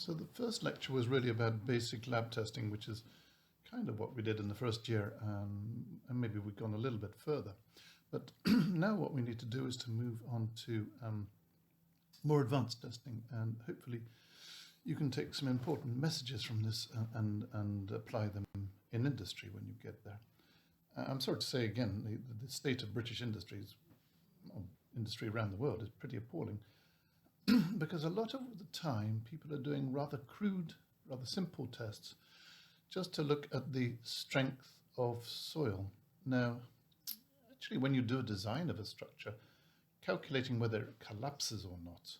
So the first lecture was really about basic lab testing, which is kind of what we did in the first year, and maybe we've gone a little bit further. But now what we need to do is to move on to more advanced testing, and hopefully you can take some important messages from this and apply them in industry when you get there. I'm sorry to say again, the state of British industries, industry around the world, is pretty appalling. Because a lot of the time people are doing rather crude, rather simple tests just to look at the strength of soil. Now, actually, when you do a design of a structure, calculating whether it collapses or not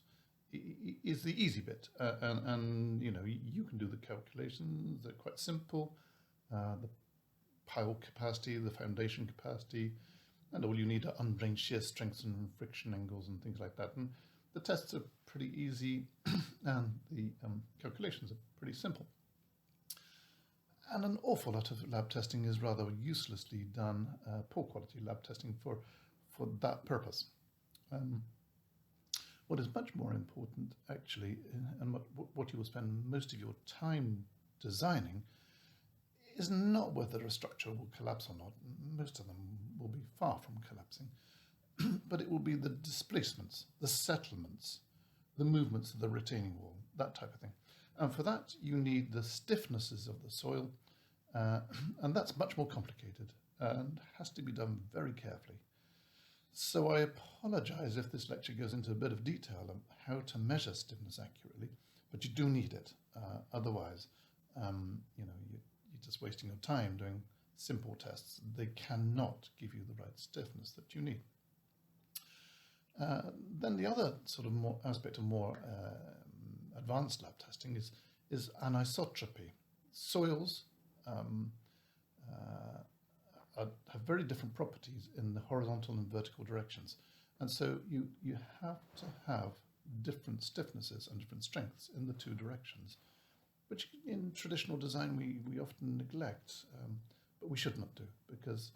is the easy bit. And you know, you can do the calculations, they're quite simple. The pile capacity, the foundation capacity, and all you need are unbranched shear strengths and friction angles and things like that. And the tests are pretty easy and the calculations are pretty simple. And an awful lot of lab testing is rather uselessly done, poor quality lab testing for that purpose. What is much more important actually, and what you will spend most of your time designing, is not whether a structure will collapse or not. Most of them will be far from collapsing. But it will be the displacements, the settlements, the movements of the retaining wall, that type of thing. And for that, you need the stiffnesses of the soil, and that's much more complicated and has to be done very carefully. So I apologize if this lecture goes into a bit of detail on how to measure stiffness accurately, but you do need it. Otherwise, you know, you're just wasting your time doing simple tests. They cannot give you the right stiffness that you need. Then the other sort of more aspect of more advanced lab testing is anisotropy. Soils have very different properties in the horizontal and vertical directions, and so you have to have different stiffnesses and different strengths in the two directions, which in traditional design we often neglect, but we should not do, because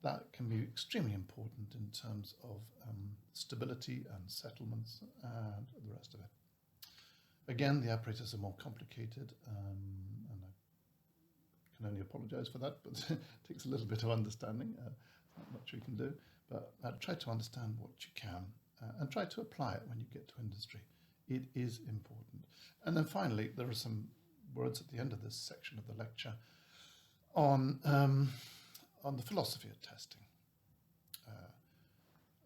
that can be extremely important in terms of stability and settlements and the rest of it. Again, the apparatus are more complicated, and I can only apologize for that, but it takes a little bit of understanding. Not much we can do, but try to understand what you can and try to apply it when you get to industry. It is important. And then finally, there are some words at the end of this section of the lecture on the philosophy of testing.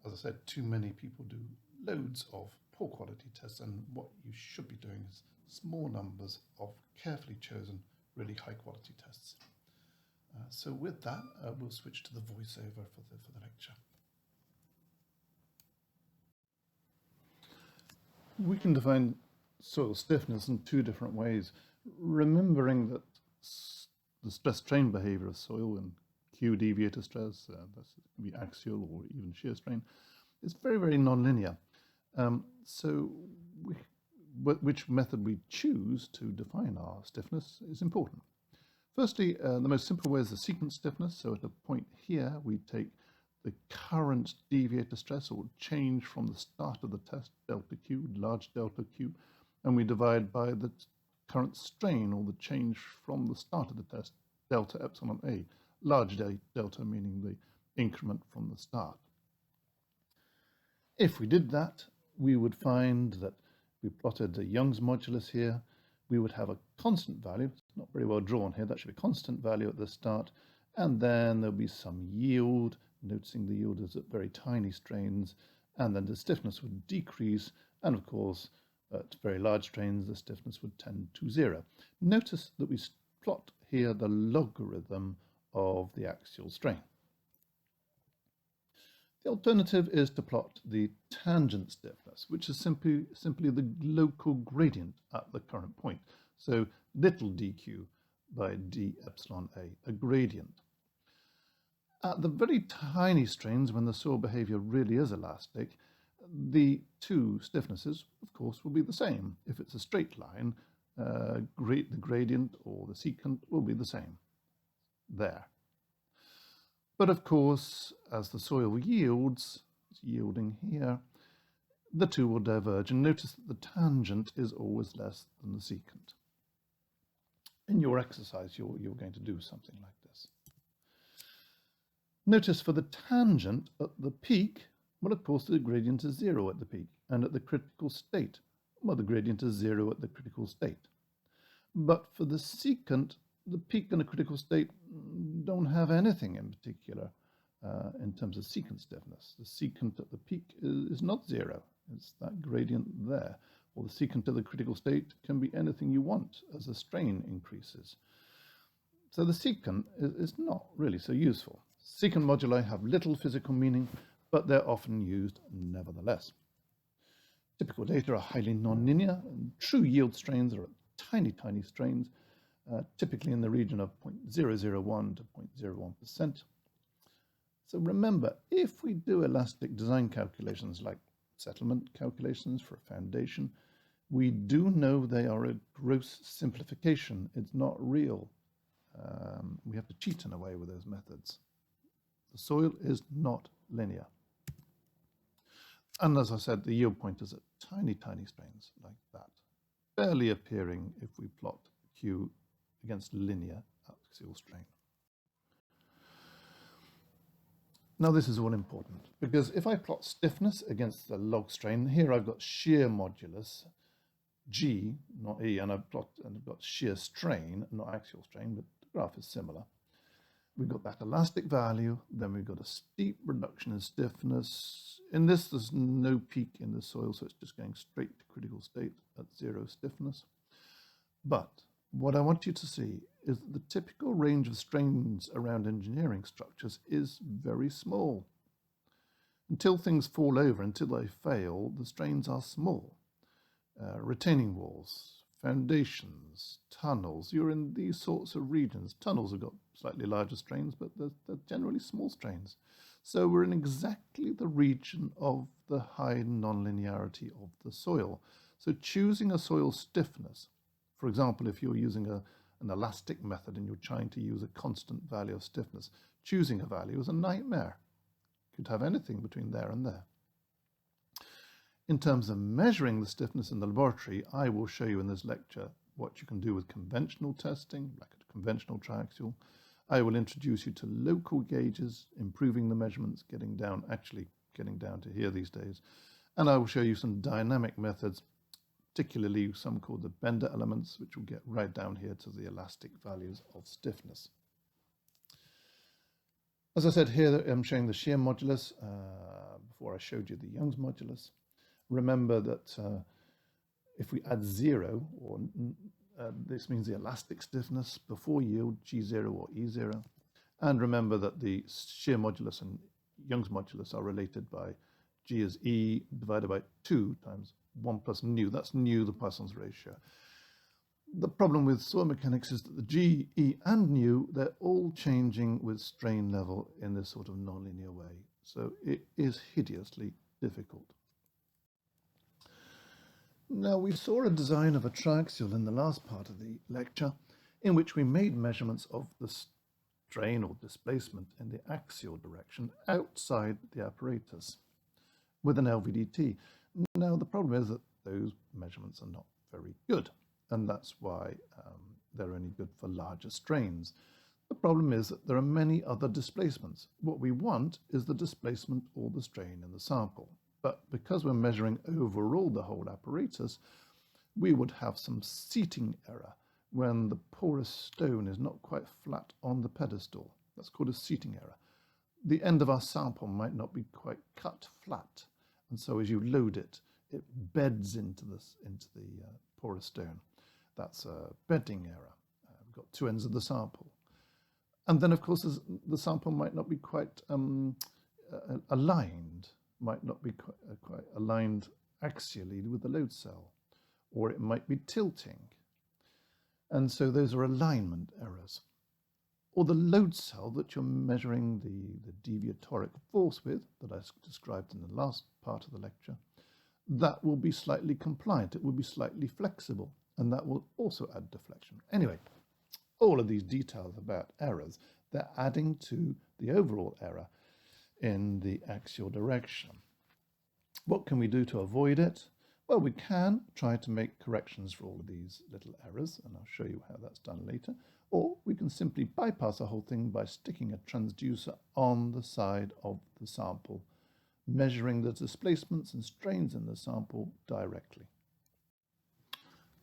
As I said, too many people do loads of poor quality tests, and what you should be doing is small numbers of carefully chosen, really high quality tests. So with that, we'll switch to the voiceover for the lecture. We can define soil stiffness in two different ways, remembering that the stress-strain behavior of soil and Q deviator stress, that can be axial or even shear strain, is very, very nonlinear. So which method we choose to define our stiffness is important. Firstly, the most simple way is the sequence stiffness. So at a point here, we take the current deviator stress or change from the start of the test, delta Q, large delta Q, and we divide by the current strain or the change from the start of the test, delta epsilon A. Large delta meaning the increment from the start. If we did that, we would find that we plotted the Young's modulus here. We would have a constant value. It's not very well drawn here. That should be a constant value at the start. And then there'll be some yield, noticing the yield is at very tiny strains. And then the stiffness would decrease. And of course, at very large strains, the stiffness would tend to 0. Notice that we plot here the logarithm of the axial strain. The alternative is to plot the tangent stiffness, which is simply the local gradient at the current point. So little dq by d epsilon a gradient. At the very tiny strains, when the soil behavior really is elastic, the two stiffnesses, of course, will be the same. If it's a straight line, the gradient or the secant will be the same there. But of course, as the soil yields, it's yielding here, the two will diverge, and notice that the tangent is always less than the secant. In your exercise, you're going to do something like this. Notice for the tangent at the peak, well, of course, the gradient is 0 at the peak, and at the critical state, well, the gradient is 0 at the critical state. But for the secant, the peak and the critical state don't have anything in particular in terms of secant stiffness. The secant at the peak is not 0. It's that gradient there. Or the secant of the critical state can be anything you want as the strain increases. So the secant is not really so useful. Secant moduli have little physical meaning, but they're often used nevertheless. Typical data are highly nonlinear, and true yield strains are tiny, tiny strains, typically in the region of 0.001 to 0.01%. So remember, if we do elastic design calculations like settlement calculations for a foundation, we do know they are a gross simplification. It's not real. We have to cheat in a way with those methods. The soil is not linear. And as I said, the yield point is at tiny, tiny strains like that, barely appearing if we plot Q against linear axial strain. Now this is all important, because if I plot stiffness against the log strain, here I've got shear modulus, G, not E, and I've got shear strain, not axial strain, but the graph is similar. We've got that elastic value, then we've got a steep reduction in stiffness. In this, there's no peak in the soil, so it's just going straight to critical state at 0 stiffness. But what I want you to see is that the typical range of strains around engineering structures is very small. Until things fall over, until they fail, the strains are small. Retaining walls, foundations, tunnels, you're in these sorts of regions. Tunnels have got slightly larger strains, but they're generally small strains. So we're in exactly the region of the high nonlinearity of the soil. So choosing a soil stiffness, for example, if you're using an elastic method and you're trying to use a constant value of stiffness, choosing a value is a nightmare. You could have anything between there and there. In terms of measuring the stiffness in the laboratory, I will show you in this lecture what you can do with conventional testing, like a conventional triaxial. I will introduce you to local gauges, improving the measurements, getting down to here these days. And I will show you some dynamic methods, particularly some called the Bender elements, which will get right down here to the elastic values of stiffness. As I said here, I'm showing the shear modulus before I showed you the Young's modulus. Remember that if we add 0, or this means the elastic stiffness before yield, G0 or E0. And remember that the shear modulus and Young's modulus are related by G is E divided by 2 times 1 plus nu. That's nu, the Poisson's ratio. The problem with soil mechanics is that the G, E, and nu, they're all changing with strain level in this sort of nonlinear way. So it is hideously difficult. Now, we saw a design of a triaxial in the last part of the lecture in which we made measurements of the strain or displacement in the axial direction outside the apparatus with an LVDT. Now, the problem is that those measurements are not very good, and that's why they're only good for larger strains. The problem is that there are many other displacements. What we want is the displacement or the strain in the sample. But because we're measuring overall the whole apparatus, we would have some seating error when the porous stone is not quite flat on the pedestal. That's called a seating error. The end of our sample might not be quite cut flat, and so as you load it, it beds into the porous stone. That's a bedding error. We've got two ends of the sample. And then, of course, the sample might not be quite aligned, might not be quite aligned axially with the load cell, or it might be tilting. And so those are alignment errors. Or the load cell that you're measuring the deviatoric force with, that I described in the last part of the lecture, that will be slightly compliant, it will be slightly flexible, and that will also add deflection. Anyway, all of these details about errors, they're adding to the overall error in the axial direction. What can we do to avoid it? Well, we can try to make corrections for all of these little errors, and I'll show you how that's done later. Or we can simply bypass the whole thing by sticking a transducer on the side of the sample, measuring the displacements and strains in the sample directly.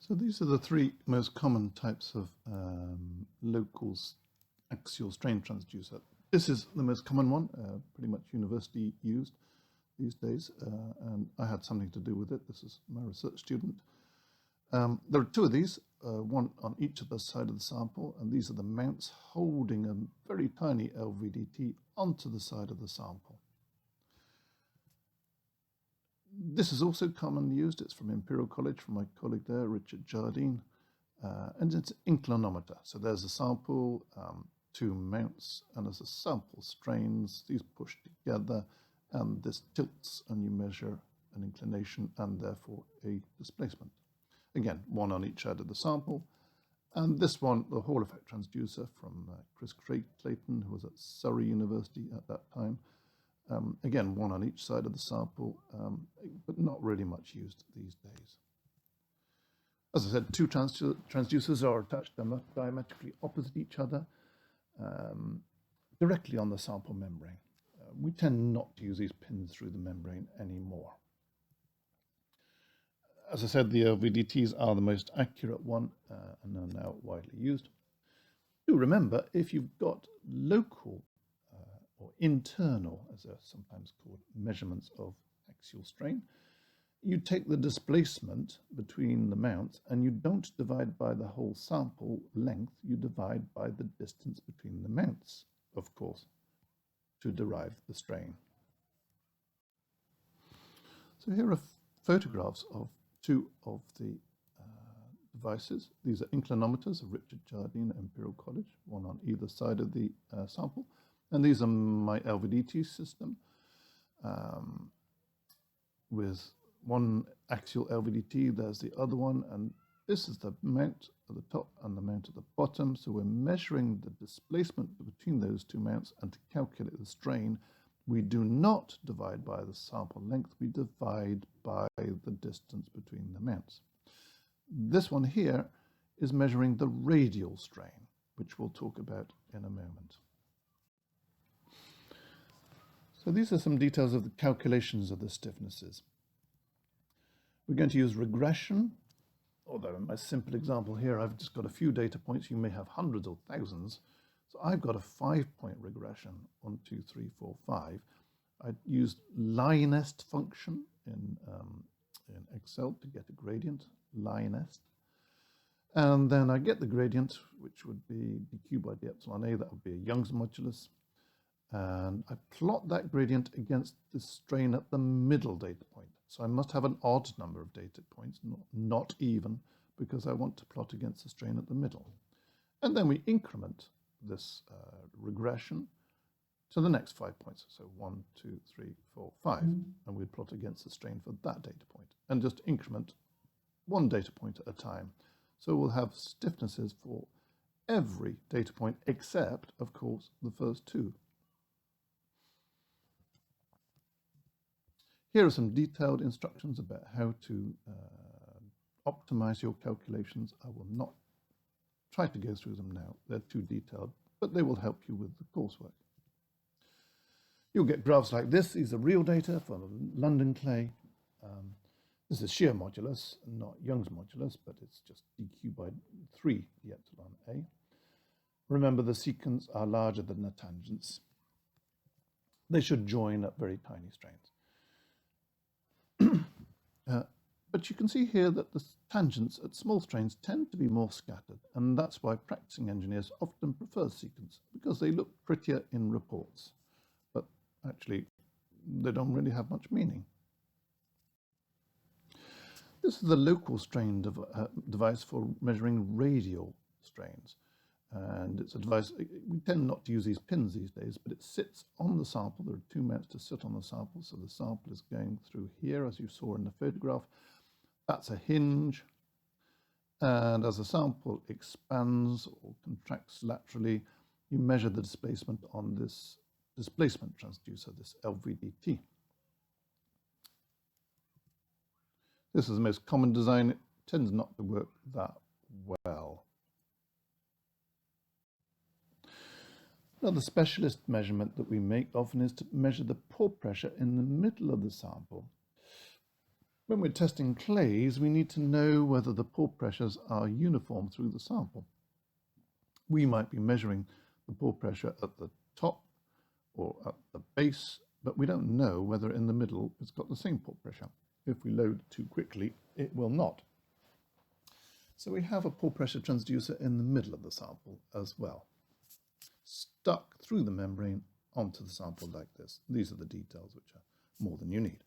So these are the three most common types of local axial strain transducer. This is the most common one, pretty much universally used these days, and I had something to do with it. This is my research student. There are two of these, one on each of the side of the sample, and these are the mounts holding a very tiny LVDT onto the side of the sample. This is also commonly used. It's from Imperial College, from my colleague there, Richard Jardine, and it's an inclinometer. So there's a sample, two mounts, and as the sample strains, these push together, and this tilts, and you measure an inclination and therefore a displacement. Again, one on each side of the sample. And this one, the Hall effect transducer from Chris Clayton, who was at Surrey University at that time. Again, one on each side of the sample, but not really much used these days. As I said, two transducers are attached diametrically opposite each other, directly on the sample membrane. We tend not to use these pins through the membrane anymore. As I said, the LVDTs are the most accurate one and are now widely used. Do remember, if you've got local or internal, as they're sometimes called, measurements of axial strain, you take the displacement between the mounts and you don't divide by the whole sample length, you divide by the distance between the mounts, of course, to derive the strain. So here are photographs of two of the devices. These are inclinometers of Richard Jardine at Imperial College, one on either side of the sample. And these are my LVDT system with one axial LVDT. There's the other one, and this is the mount at the top and the mount at the bottom. So we're measuring the displacement between those two mounts, and to calculate the strain, we do not divide by the sample length, we divide by the distance between the mounts. This one here is measuring the radial strain, which we'll talk about in a moment. So these are some details of the calculations of the stiffnesses. We're going to use regression, although in my simple example here, I've just got a few data points. You may have hundreds or thousands. So I've got a 5-point regression, 1, 2, 3, 4, 5. I used LINEST function in Excel to get a gradient, LINEST. And then I get the gradient, which would be dq by d epsilon a. That would be a Young's modulus. And I plot that gradient against the strain at the middle data point. So I must have an odd number of data points, not even, because I want to plot against the strain at the middle. And then we increment this regression to the next 5 points. So 1, 2, 3, 4, 5. And we plot against the strain for that data point. And just increment one data point at a time. So we'll have stiffnesses for every data point except, of course, the first two. Here are some detailed instructions about how to optimize your calculations. I will not try to go through them now. They're too detailed, but they will help you with the coursework. You'll get graphs like this. These are real data for London clay. This is shear modulus, not Young's modulus, but it's just dq by 3 d epsilon a. Remember, the secants are larger than the tangents. They should join at very tiny strains. But you can see here that the tangents at small strains tend to be more scattered, and that's why practicing engineers often prefer secants, because they look prettier in reports, but actually they don't really have much meaning. This is the local strain device for measuring radial strains, and it's a device, we tend not to use these pins these days, but it sits on the sample. There are two mounts to sit on the sample, so the sample is going through here, as you saw in the photograph. That's a hinge, and as the sample expands or contracts laterally, you measure the displacement on this displacement transducer, this LVDT. This is the most common design. It tends not to work that well. Another specialist measurement that we make often is to measure the pore pressure in the middle of the sample. When we're testing clays, we need to know whether the pore pressures are uniform through the sample. We might be measuring the pore pressure at the top or at the base, but we don't know whether in the middle it's got the same pore pressure. If we load too quickly, it will not. So we have a pore pressure transducer in the middle of the sample as well, stuck through the membrane onto the sample like this. These are the details, which are more than you need.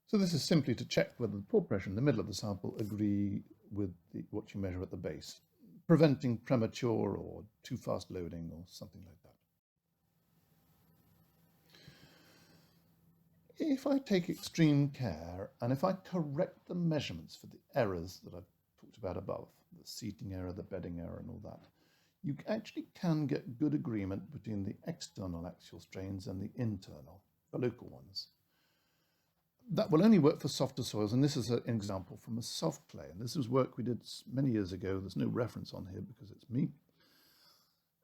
So this is simply to check whether the pore pressure in the middle of the sample agree with what you measure at the base, preventing premature or too fast loading or something like that. If I take extreme care and if I correct the measurements for the errors that I've talked about above, the seating error, the bedding error and all that, you actually can get good agreement between the external axial strains and the internal, the local ones. That will only work for softer soils, and this is an example from a soft clay, and this is work we did many years ago. There's no reference on here because it's me.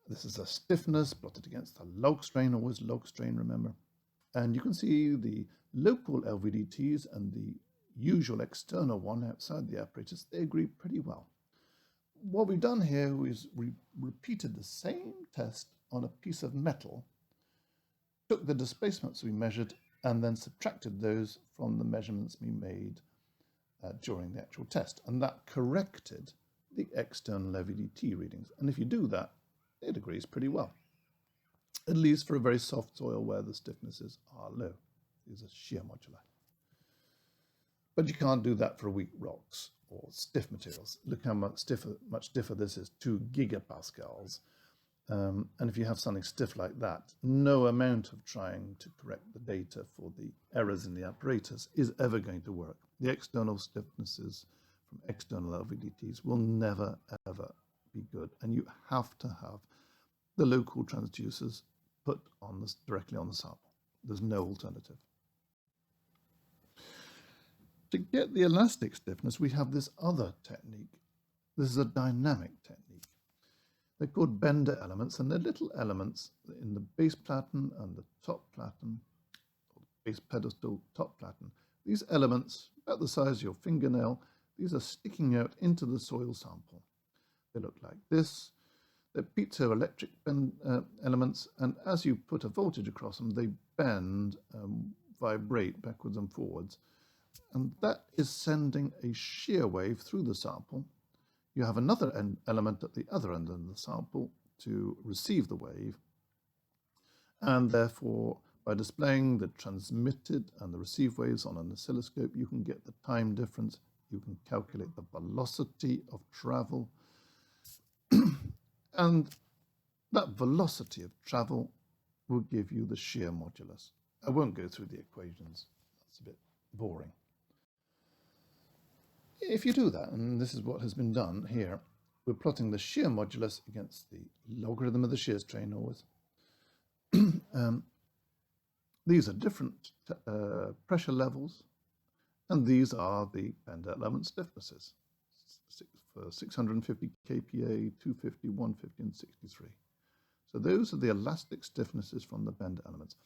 This is a stiffness plotted against a log strain, always log strain, remember. And you can see the local LVDTs and the usual external one outside the apparatus, they agree pretty well. What we've done here is we repeated the same test on a piece of metal, took the displacements we measured, and then subtracted those from the measurements we made during the actual test. And that corrected the external LVDT readings. And if you do that, it agrees pretty well, at least for a very soft soil where the stiffnesses are low. These are shear moduli. But you can't do that for weak rocks or stiff materials. Look how much stiffer this is, 2 gigapascals. And if you have something stiff like that, no amount of trying to correct the data for the errors in the apparatus is ever going to work. The external stiffnesses from external LVDTs will never, ever be good. And you have to have the local transducers put on this directly on the sample. There's no alternative. To get the elastic stiffness, we have this other technique. This is a dynamic technique. They're called bender elements, and they're little elements in the base platen and the top platen, or base pedestal, top platen. These elements, about the size of your fingernail, these are sticking out into the soil sample. They look like this. They're piezoelectric elements, and as you put a voltage across them, they bend, vibrate backwards and forwards. And that is sending a shear wave through the sample. You have another element at the other end of the sample to receive the wave. And therefore, by displaying the transmitted and the received waves on an oscilloscope, you can get the time difference. You can calculate the velocity of travel. And that velocity of travel will give you the shear modulus. I won't go through the equations. That's a bit boring. If you do that, and this is what has been done here, we're plotting the shear modulus against the logarithm of the shear strain always. These are different pressure levels, and these are the bender element stiffnesses for 650 kPa, 250, 150, and 63. So those are the elastic stiffnesses from the bender elements.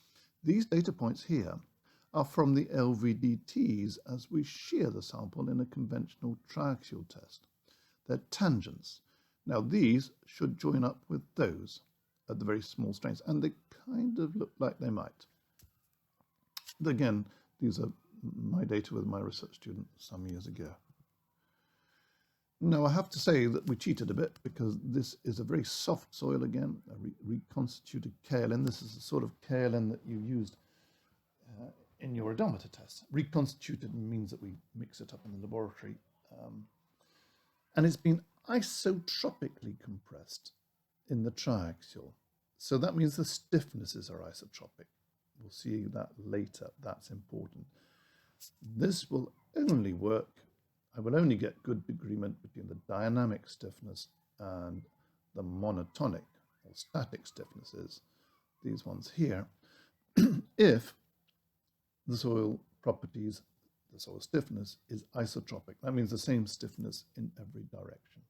These data points here are from the LVDTs as we shear the sample in a conventional triaxial test. They're tangents. Now these should join up with those at the very small strains, and they kind of look like they might. Again, these are my data with my research student some years ago. Now I have to say that we cheated a bit because this is a very soft soil again, a reconstituted kaolin. This is the sort of kaolin that you used in your odometer tests. Reconstituted means that we mix it up in the laboratory. And it's been isotropically compressed in the triaxial. So that means the stiffnesses are isotropic. We'll see that later. That's important. This will only work, I will only get good agreement between the dynamic stiffness and the monotonic or static stiffnesses, these ones here, if the soil properties the soil stiffness is isotropic. That means the same stiffness in every direction.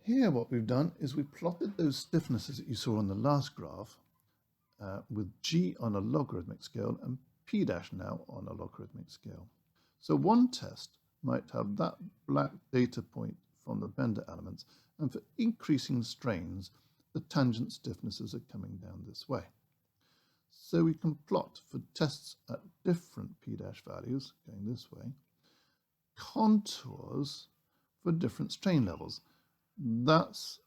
Here what we've done is we plotted those stiffnesses that you saw on the last graph with G on a logarithmic scale and P dash now on a logarithmic scale. So one test might have that black data point from the Bender elements, and for increasing strains, the tangent stiffnesses are coming down this way. So we can plot for tests at different P dash values, going this way, contours for different strain levels. That's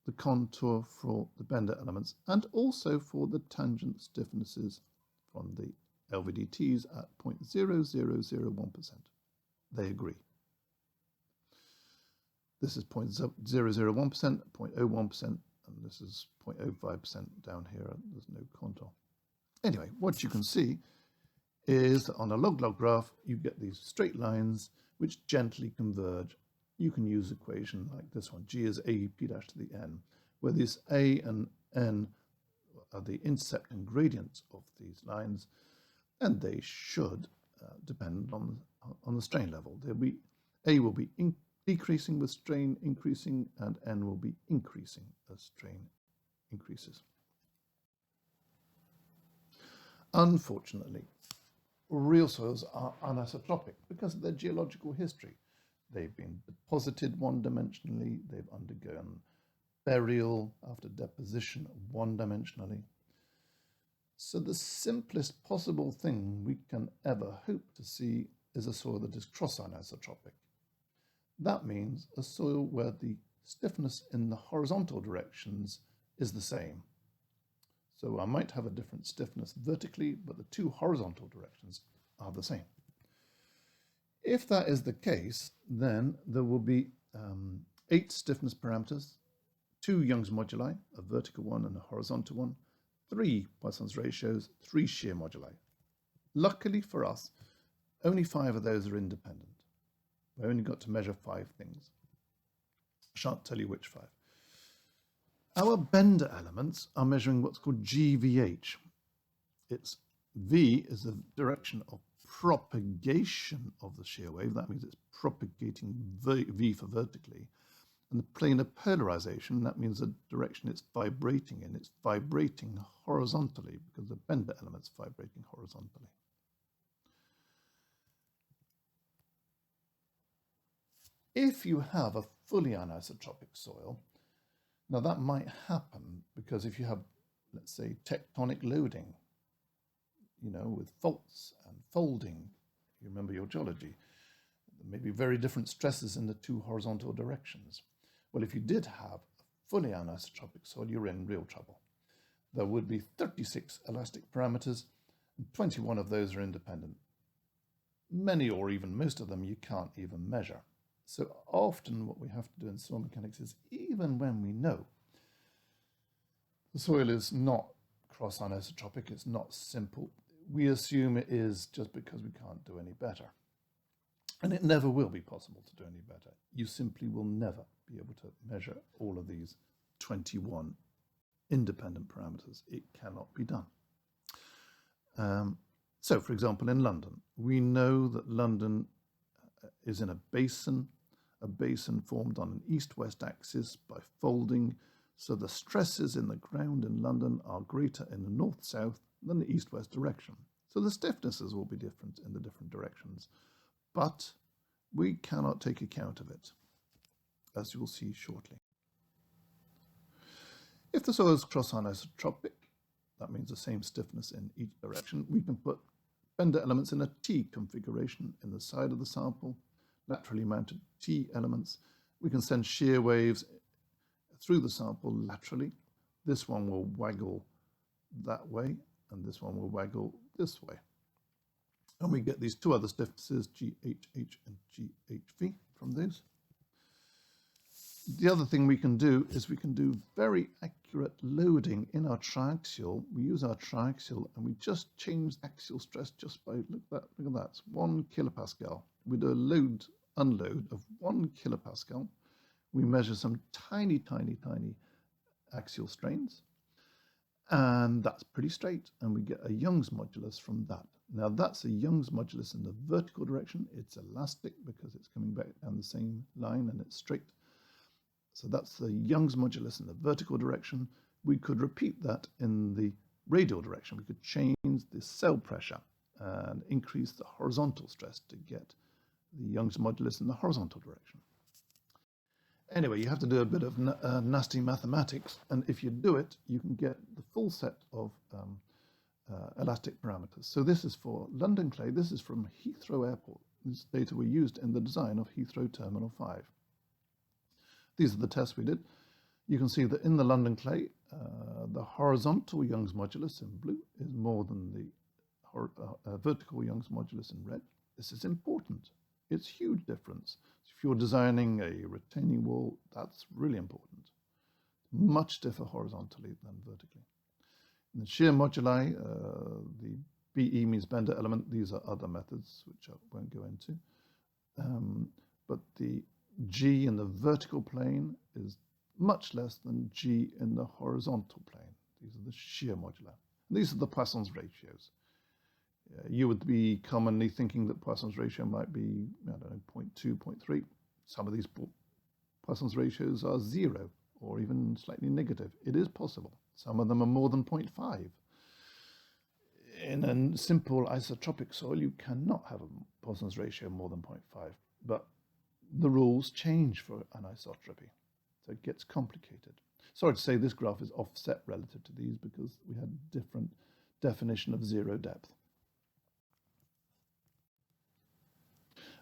the contour for the Bender elements and also for the tangent stiffnesses from the LVDTs at 0.0001%. They agree. This is 0.001%, 0.01%, and this is 0.05% down here. There's no contour. Anyway, what you can see is that on a log-log graph, you get these straight lines which gently converge. You can use an equation like this one, G is A P dash to the N, where this A and N are the intercept and gradients of these lines, and they should depend on the strain level. A will be decreasing with strain increasing, and N will be increasing as strain increases. Unfortunately, real soils are anisotropic because of their geological history. They've been deposited one-dimensionally, they've undergone burial after deposition one-dimensionally. So the simplest possible thing we can ever hope to see is a soil that is cross-anisotropic. That means a soil where the stiffness in the horizontal directions is the same. So I might have a different stiffness vertically, but the two horizontal directions are the same. If that is the case, then there will be 8 stiffness parameters, 2 Young's moduli, a vertical one and a horizontal one, 3 Poisson's ratios, 3 shear moduli. Luckily for us, only 5 of those are independent. I only got to measure 5 things. I shan't tell you which 5. Our Bender elements are measuring what's called GVH. It's V is the direction of propagation of the shear wave. That means it's propagating V for vertically. And the plane of polarization, that means the direction it's vibrating in. It's vibrating horizontally because the Bender element's vibrating horizontally. If you have a fully anisotropic soil, now that might happen because if you have, let's say, tectonic loading, with faults and folding, you remember your geology, there may be very different stresses in the 2 horizontal directions. Well, if you did have a fully anisotropic soil, you're in real trouble. There would be 36 elastic parameters, and 21 of those are independent. Many or even most of them you can't even measure. So often what we have to do in soil mechanics is, even when we know the soil is not cross-anisotropic, it's not simple, we assume it is just because we can't do any better. And it never will be possible to do any better. You simply will never be able to measure all of these 21 independent parameters. It cannot be done. So, for example, in London, we know that London is in a basin formed on an east-west axis by folding, so the stresses in the ground in London are greater in the north-south than the east-west direction. So the stiffnesses will be different in the different directions, but we cannot take account of it, as you will see shortly. If the soil is cross-anisotropic, that means the same stiffness in each direction, we can put Bender elements in a T configuration in the side of the sample, laterally mounted T elements. We can send shear waves through the sample laterally. This one will waggle that way, and this one will waggle this way. And we get these 2 other stiffnesses, GHH and GHV, from those. The other thing we can do is we can do very accurate loading in our triaxial. We use our triaxial and we just change axial stress just by, look at that, it's 1 kilopascal. We do a load, unload of 1 kilopascal. We measure some tiny, tiny, tiny axial strains. And that's pretty straight, and we get a Young's modulus from that. Now that's a Young's modulus in the vertical direction. It's elastic because it's coming back down the same line and it's straight. So that's the Young's modulus in the vertical direction. We could repeat that in the radial direction. We could change the cell pressure and increase the horizontal stress to get the Young's modulus in the horizontal direction. Anyway, you have to do a bit of nasty mathematics, and if you do it, you can get the full set of elastic parameters. So this is for London Clay. This is from Heathrow Airport. These data were used in the design of Heathrow Terminal 5. These are the tests we did. You can see that in the London Clay, the horizontal Young's modulus in blue is more than the vertical Young's modulus in red. This is important. It's a huge difference. If you're designing a retaining wall, that's really important. Much stiffer horizontally than vertically. In the shear moduli, the BE means bender element. These are other methods, which I won't go into. But the G in the vertical plane is much less than G in the horizontal plane. These are the shear moduli. These are the Poisson's ratios. You would be commonly thinking that Poisson's ratio might be, I don't know, 0.2, 0.3. Some of these Poisson's ratios are 0 or even slightly negative. It is possible. Some of them are more than 0.5. In a simple isotropic soil, you cannot have a Poisson's ratio more than 0.5. But the rules change for anisotropy, so it gets complicated. Sorry to say this graph is offset relative to these because we had different definition of zero depth.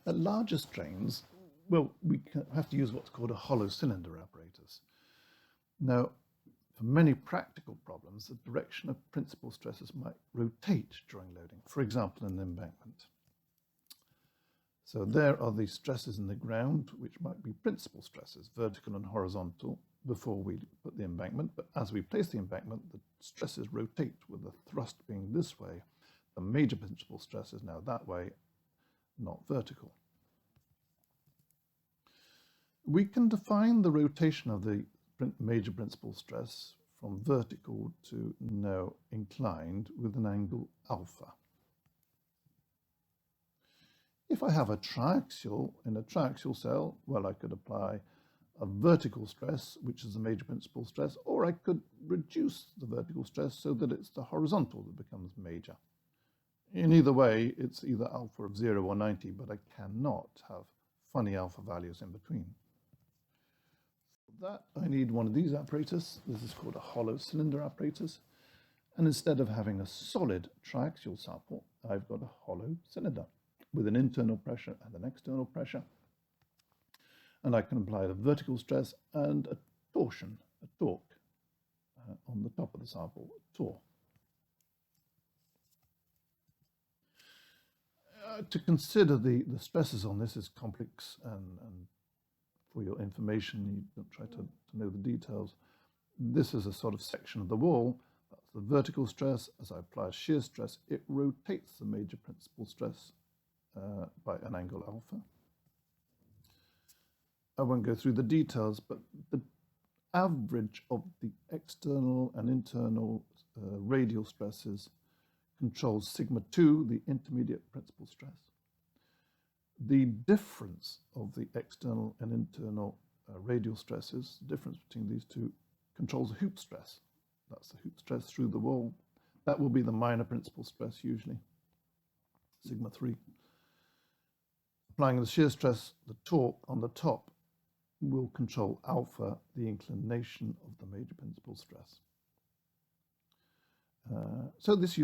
At larger strains, well, we have to use what's called a hollow cylinder apparatus. Now, for many practical problems, the direction of principal stresses might rotate during loading, for example, in an embankment. So there are the stresses in the ground, which might be principal stresses, vertical and horizontal, before we put the embankment. But as we place the embankment, the stresses rotate with the thrust being this way. The major principal stress is now that way, not vertical. We can define the rotation of the major principal stress from vertical to now inclined with an angle alpha. If I have a triaxial, in a triaxial cell, well, I could apply a vertical stress, which is the major principal stress, or I could reduce the vertical stress so that it's the horizontal that becomes major. In either way, it's either alpha of 0 or 90, but I cannot have funny alpha values in between. For that, I need one of these apparatus. This is called a hollow cylinder apparatus. And instead of having a solid triaxial sample, I've got a hollow cylinder with an internal pressure and an external pressure. And I can apply the vertical stress and a torsion, a torque, on the top of the sample, tor. To consider the stresses on this is complex, and for your information, you don't try to know the details. This is a sort of section of the wall. That's the vertical stress. As I apply shear stress, it rotates the major principal stress by an angle alpha. I won't go through the details, but the average of the external and internal radial stresses controls sigma 2, the intermediate principal stress. The difference of the external and internal radial stresses, the difference between these two, controls the hoop stress. That's the hoop stress through the wall. That will be the minor principal stress usually, sigma 3. Applying the shear stress, the torque on the top will control alpha, the inclination of the major principal stress. So this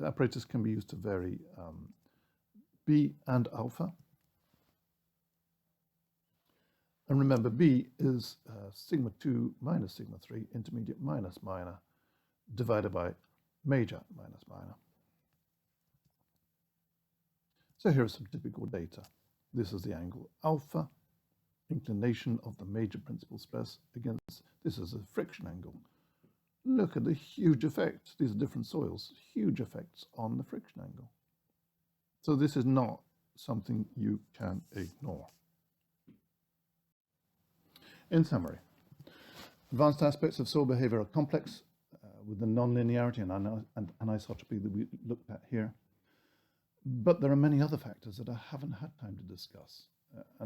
apparatus can be used to vary B and alpha. And remember, B is sigma 2 minus sigma 3, intermediate minus minor, divided by major minus minor. So here are some typical data. This is the angle alpha, inclination of the major principal stress against, this is a friction angle. Look at the huge effect. These are different soils, huge effects on the friction angle. So this is not something you can ignore. In summary, advanced aspects of soil behavior are complex. with the nonlinearity and anisotropy that we looked at here. But there are many other factors that I haven't had time to discuss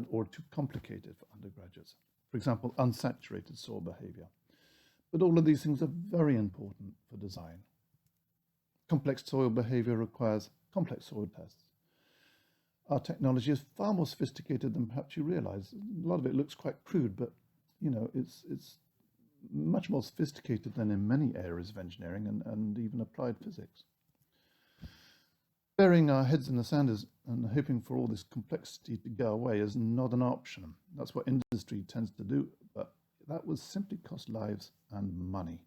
or too complicated for undergraduates. For example, unsaturated soil behavior. But all of these things are very important for design. Complex soil behavior requires complex soil tests. Our technology is far more sophisticated than perhaps you realize. A lot of it looks quite crude, but it's much more sophisticated than in many areas of engineering and even applied physics. Burying our heads in the sand and hoping for all this complexity to go away is not an option. That's what industry tends to do, but that would simply cost lives and money.